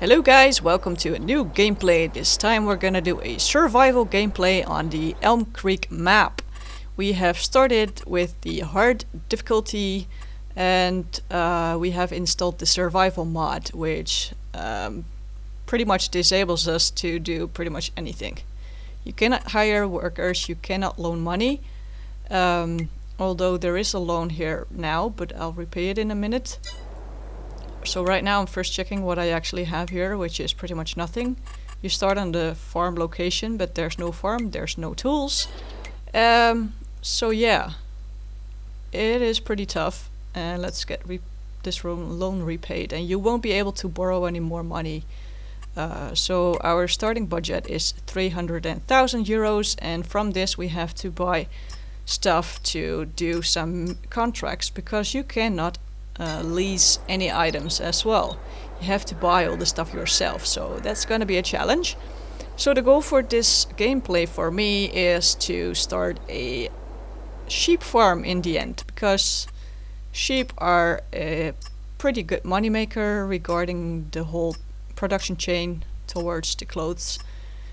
Hello guys, welcome to a new gameplay. This time we're gonna do a survival gameplay on the Elm Creek map. We have started with the hard difficulty and we have installed the survival mod, which pretty much disables us to do pretty much anything. You cannot hire workers, you cannot loan money, although there is a loan here now, but I'll repay it in a minute. So right now I'm first checking what I actually have here, which is pretty much nothing. You start on the farm location, but there's no farm, there's no tools. So yeah, it is pretty tough. And let's get this loan repaid, and you won't be able to borrow any more money. So our starting budget is 300,000 euros, and from this we have to buy stuff to do some contracts, because you cannot lease any items as well. You have to buy all the stuff yourself, so that's gonna be a challenge. So the goal for this gameplay for me is to start a sheep farm in the end, because sheep are a pretty good moneymaker regarding the whole production chain towards the clothes.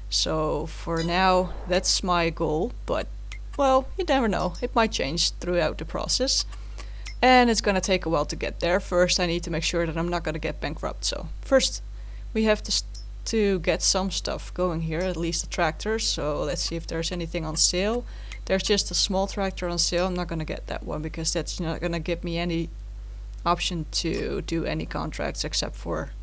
So for now that's my goal, but well, you never know, it might change throughout the process. And it's gonna take a while to get there. First I need to make sure that I'm not gonna get bankrupt. So first we have to get some stuff going here, at least the tractors. So let's see if there's anything on sale. There's just a small tractor on sale. I'm not gonna get that one because that's not gonna give me any option to do any contracts except for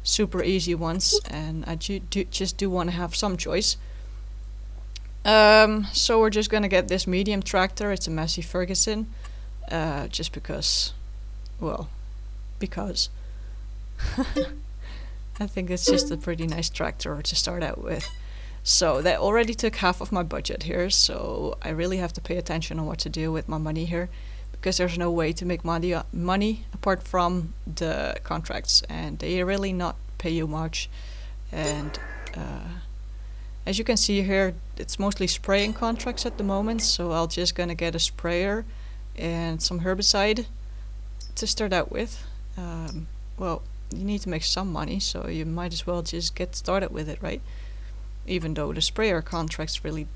super easy ones, and I just do want to have some choice. So we're just gonna get this medium tractor. It's a Massey Ferguson. Just because, well, because I think it's just a pretty nice tractor to start out with. So that already took half of my budget here, so I really have to pay attention on what to do with my money here, because there's no way to make money apart from the contracts, and they really not pay you much. And as you can see here, it's mostly spraying contracts at the moment, so I'll just gonna get a sprayer and some herbicide to start out with. Well, you need to make some money, so you might as well just get started with it, right? Even though the sprayer contracts really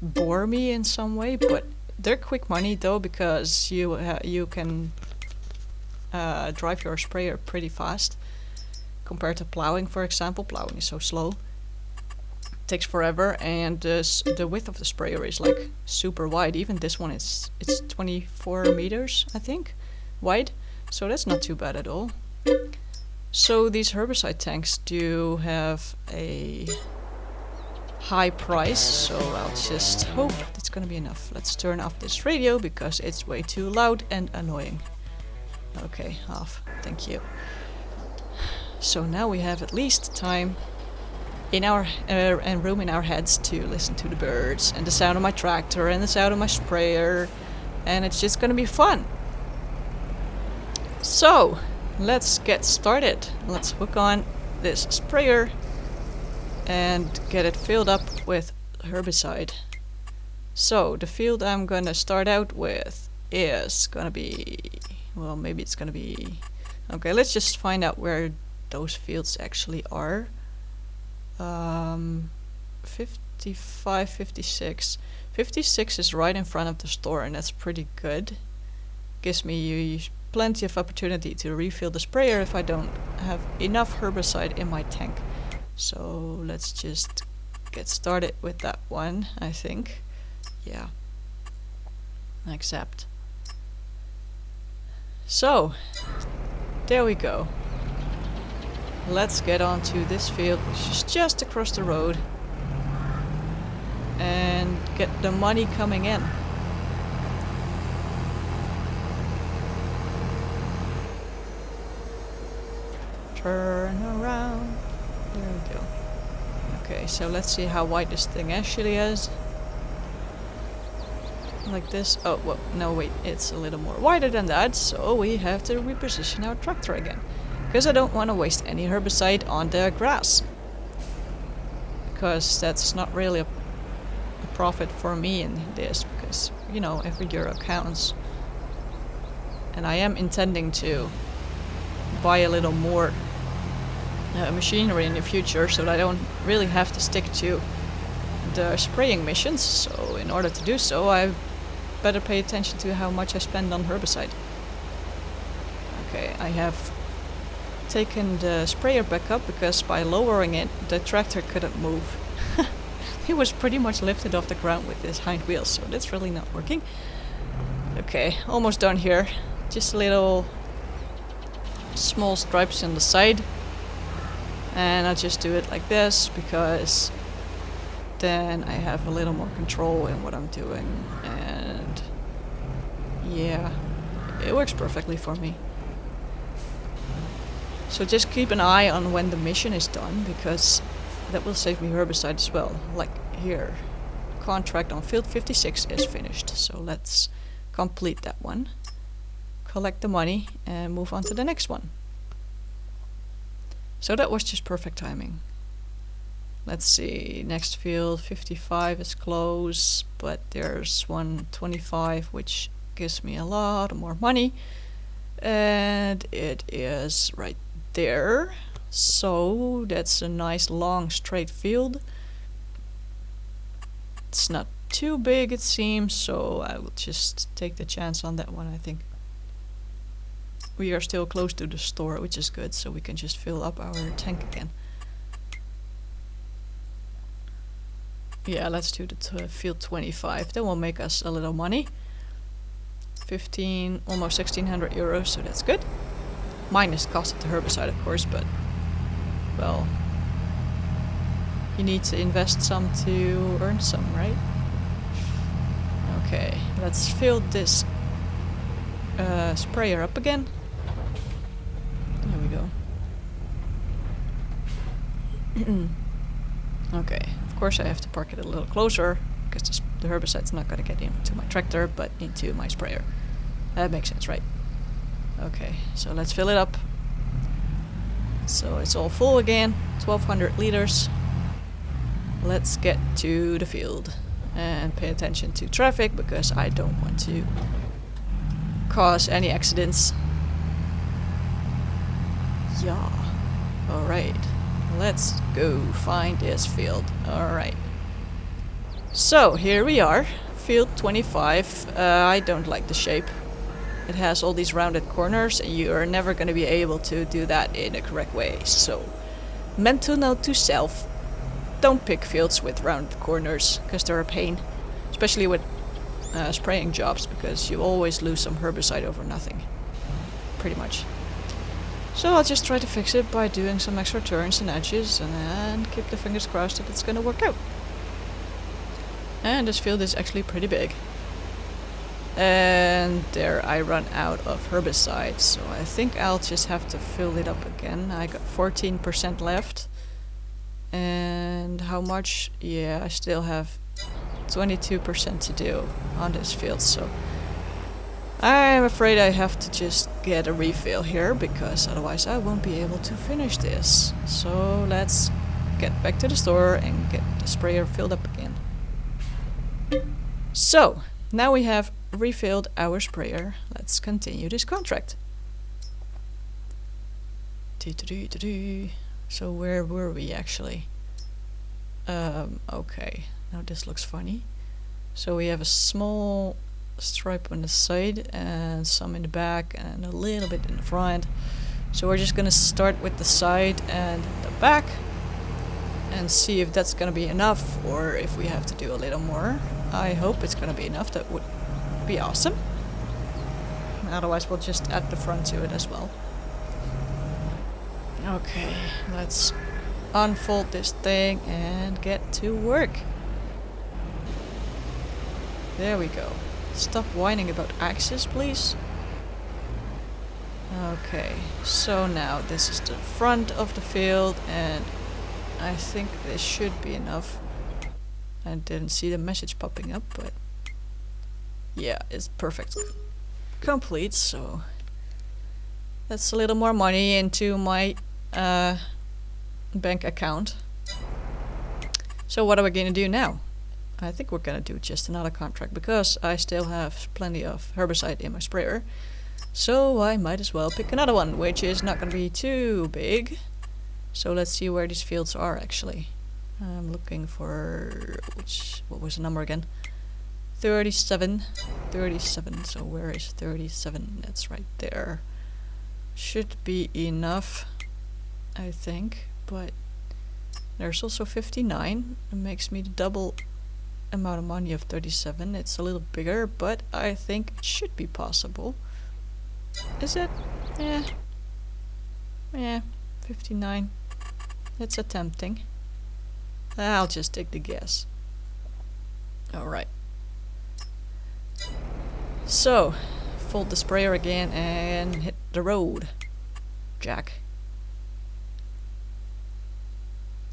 bore me in some way, but they're quick money though, because you can drive your sprayer pretty fast compared to plowing, for example. Plowing is so slow. Takes forever, and the width of the sprayer is like super wide. Even this one it's 24 meters, I think, wide, so that's not too bad at all. So these herbicide tanks do have a high price, so I'll just hope it's gonna be enough. Let's turn off this radio because it's way too loud and annoying. Okay, off, thank you. So now we have at least time in our and room in our heads to listen to the birds and the sound of my tractor and the sound of my sprayer, and it's just gonna be fun. So let's get started. Let's hook on this sprayer and get it filled up with herbicide. So the field I'm gonna start out with is gonna be, well, maybe it's gonna be, okay, let's just find out where those fields actually are. 55, 56. 56 is right in front of the store, and that's pretty good. Gives me plenty of opportunity to refill the sprayer if I don't have enough herbicide in my tank. So let's just get started with that one, I think. Yeah. Accept. So, there we go. Let's get on to this field, which is just across the road, and get the money coming in. Turn around. There we go. Okay, so let's see how wide this thing actually is. Like this. Oh, well, no, wait, it's a little more wider than that, so we have to reposition our tractor again. Because I don't want to waste any herbicide on the grass, because that's not really a profit for me in this, because, you know, every euro counts. And I am intending to buy a little more machinery in the future so that I don't really have to stick to the spraying missions. So in order to do so, I better pay attention to how much I spend on herbicide. Okay, I have taken the sprayer back up because by lowering it, the tractor couldn't move. He was pretty much lifted off the ground with his hind wheels, so that's really not working. Okay, almost done here. Just a little small stripes on the side. And I'll just do it like this because then I have a little more control in what I'm doing. And yeah, it works perfectly for me. So just keep an eye on when the mission is done, because that will save me herbicide as well. Like here, contract on field 56 is finished. So let's complete that one, collect the money, and move on to the next one. So that was just perfect timing. Let's see, next field 55 is close, but there's 125 which gives me a lot more money, and it is right there. So that's a nice long straight field. It's not too big it seems, so I will just take the chance on that one. I think we are still close to the store, which is good, so we can just fill up our tank again. Yeah, let's do the field 25. That will make us a little money. 15, almost 1600 euros, so that's good. Minus cost of the herbicide, of course, but well, you need to invest some to earn some, right? Okay, let's fill this sprayer up again. There we go. Okay, of course I have to park it a little closer because the herbicide's not going to get into my tractor but into my sprayer. That makes sense, right? Okay, so let's fill it up. So it's all full again, 1200 liters. Let's get to the field and pay attention to traffic because I don't want to cause any accidents. Yeah, alright. Let's go find this field. Alright. So here we are, field 25. I don't like the shape. It has all these rounded corners and you are never going to be able to do that in a correct way. So, mental note to self, don't pick fields with rounded corners because they're a pain. Especially with spraying jobs, because you always lose some herbicide over nothing. Pretty much. So I'll just try to fix it by doing some extra turns and edges and keep the fingers crossed that it's going to work out. And this field is actually pretty big. And there I run out of herbicide, so I think I'll just have to fill it up again. I got 14% left. And how much? Yeah, I still have 22% to do on this field, so I'm afraid I have to just get a refill here, because otherwise I won't be able to finish this. So let's get back to the store and get the sprayer filled up again. So, now we have refilled our sprayer. Let's continue this contract. So where were we actually? Okay, now this looks funny. So we have a small stripe on the side and some in the back and a little bit in the front. So we're just gonna start with the side and the back and see if that's gonna be enough or if we have to do a little more. I hope it's gonna be enough. That would be awesome. Otherwise we'll just add the front to it as well. Okay, let's unfold this thing and get to work. There we go. Stop whining about axes, please. Okay, so now this is the front of the field and I think this should be enough. I didn't see the message popping up, but yeah, it's perfect. Complete, so that's a little more money into my bank account. So what are we gonna do now? I think we're gonna do just another contract because I still have plenty of herbicide in my sprayer. So I might as well pick another one, which is not going to be too big. So let's see where these fields are actually. I'm looking for what was the number again? 37. 37. So where is 37? That's right there. Should be enough, I think. But there's also 59. It makes me the double amount of money of 37. It's a little bigger, but I think it should be possible. Is it? Yeah, 59. It's tempting. I'll just take the guess. Alright. So, fold the sprayer again and hit the road, Jack.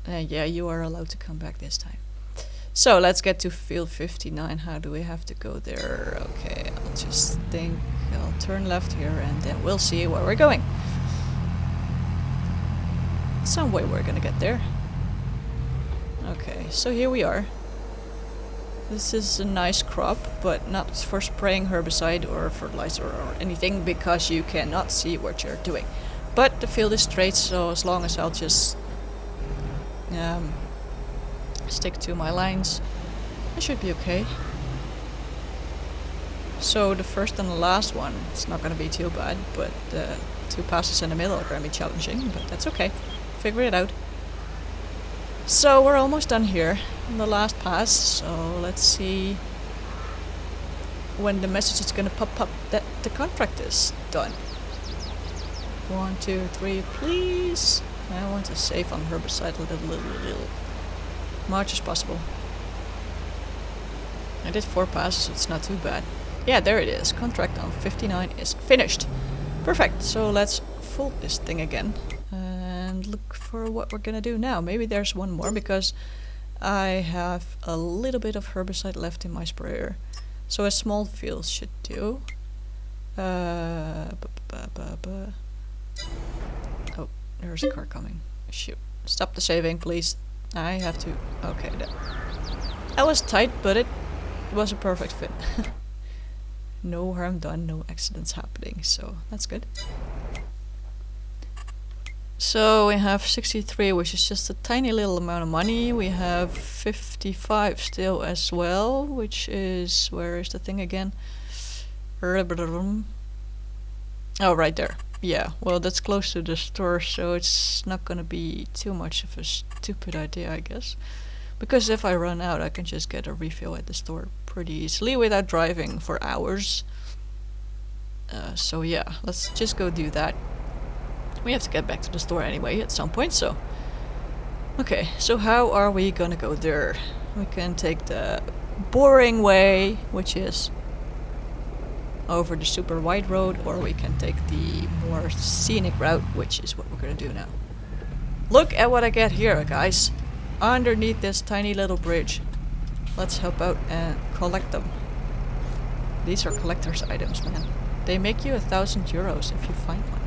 Yeah, you are allowed to come back this time. So, let's get to field 59. How do we have to go there? Okay, I'll just think I'll turn left here and then we'll see where we're going. Some way we're gonna get there. Okay, so here we are. This is a nice crop, but not for spraying herbicide or fertilizer or anything, because you cannot see what you're doing. But the field is straight, so as long as I'll just stick to my lines, I should be okay. So the first and the last one, it's not going to be too bad, but the two passes in the middle are going to be challenging, but that's okay. Figure it out. So we're almost done here on the last pass, so let's see when the message is going to pop up that the contract is done. 1, 2, 3, please. I want to save on herbicide a little much as possible. I did 4 passes, it's not too bad. Yeah, there it is. Contract on 59 is finished. Perfect. So let's fold this thing again and look for what we're gonna do now. Maybe there's one more, because I have a little bit of herbicide left in my sprayer. So a small field should do. Oh, there's a car coming. Shoot. Stop the saving, please. I have to... Okay, that was tight, but it was a perfect fit. No harm done, no accidents happening, so that's good. So we have 63, which is just a tiny little amount of money. We have 55 still as well, which is... Where is the thing again? Oh, right there. Yeah, well, that's close to the store, so it's not gonna be too much of a stupid idea, I guess. Because if I run out, I can just get a refill at the store pretty easily without driving for hours. So yeah, let's just go do that. We have to get back to the store anyway at some point, so... Okay, so how are we gonna go there? We can take the boring way, which is over the super wide road, or we can take the more scenic route, which is what we're gonna do now. Look at what I get here, guys. Underneath this tiny little bridge. Let's help out and collect them. These are collector's items, man. They make you 1,000 euros if you find one.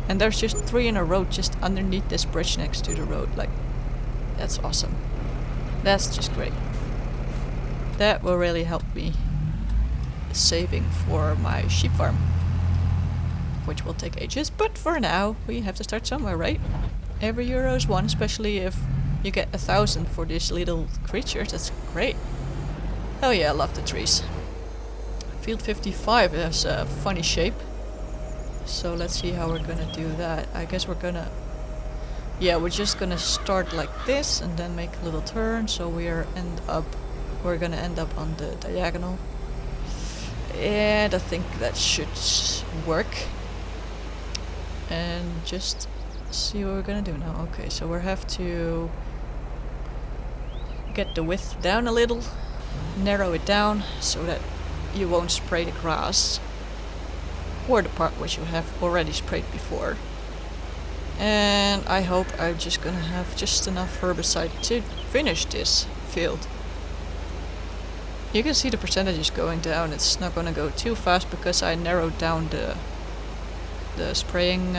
And there's just 3 in a row just underneath this bridge next to the road. Like, that's awesome. That's just great. That will really help me saving for my sheep farm, which will take ages, but for now we have to start somewhere, right? Every euro is one, especially if you get 1,000 for these little creatures. That's great. Oh yeah, I love the trees. Field 55 has a funny shape, so let's see how we're gonna do that. I guess we're gonna... Yeah, we're just gonna start like this and then make a little turn, so we're gonna end up on the diagonal. And I think that should work. And just see what we're gonna do now. Okay, so we have to get the width down a little, narrow it down so that you won't spray the grass or the part which you have already sprayed before. And I hope I'm just gonna have just enough herbicide to finish this field. You can see the percentages going down. It's not gonna go too fast because I narrowed down the spraying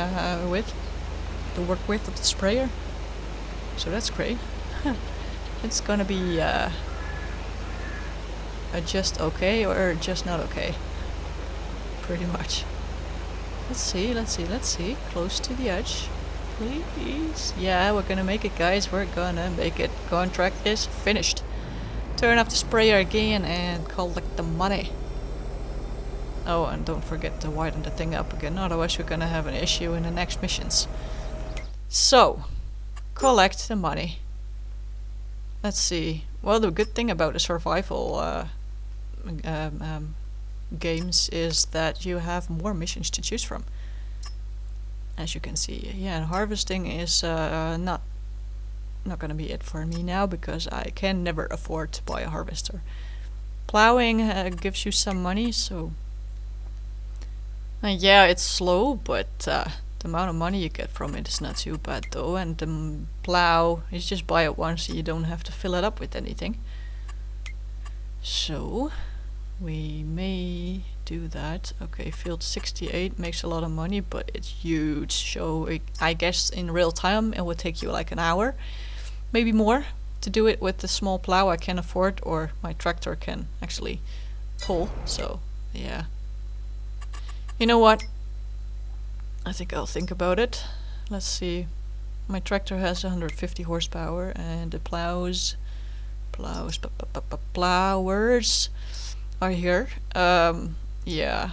width, the work width of the sprayer. So that's great. It's gonna be just okay or just not okay. Pretty much. Let's see, let's see, let's see. Close to the edge. Please. Yeah, we're gonna make it, guys. We're gonna make it. Contract is finished. Turn off the sprayer again and collect the money. Oh, and don't forget to widen the thing up again, otherwise we're gonna have an issue in the next missions. So, collect the money. Let's see. Well, the good thing about the survival games is that you have more missions to choose from. As you can see, yeah, and harvesting is not gonna be it for me now because I can never afford to buy a harvester. Plowing gives you some money, so yeah, it's slow, but the amount of money you get from it is not too bad though. And the plow, you just buy it once, so you don't have to fill it up with anything. So we may do that. Okay, field 68 makes a lot of money, but it's huge. So I guess in real time it would take you like an hour, maybe more, to do it with the small plow I can afford, or my tractor can actually pull. So yeah. You know what? I think I'll think about it. Let's see. My tractor has 150 horsepower and the plowers are here. Yeah.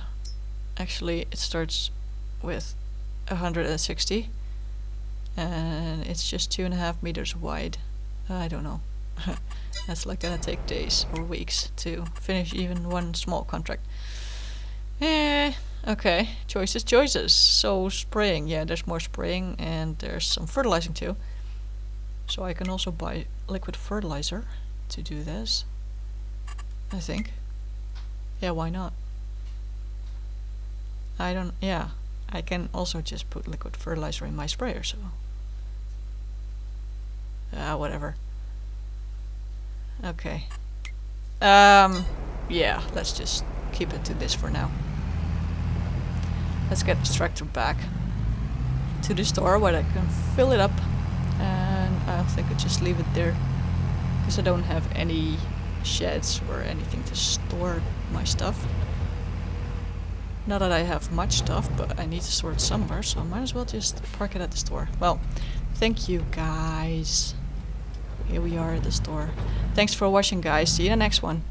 Actually, it starts with 160 and it's just 2.5 meters wide. I don't know. That's like gonna take days or weeks to finish even one small contract. Okay, choices. So spraying, yeah, there's more spraying and there's some fertilizing too. So I can also buy liquid fertilizer to do this, I think. Yeah, why not? Yeah, I can also just put liquid fertilizer in my sprayer, so whatever. Okay. Yeah, let's just keep it to this for now. Let's get this tractor back to the store where I can fill it up, and I think I'll just leave it there because I don't have any sheds or anything to store my stuff. Not that I have much stuff, but I need to store it somewhere, so I might as well just park it at the store. Well, thank you guys. Here we are at the store. Thanks for watching, guys. See you in the next one.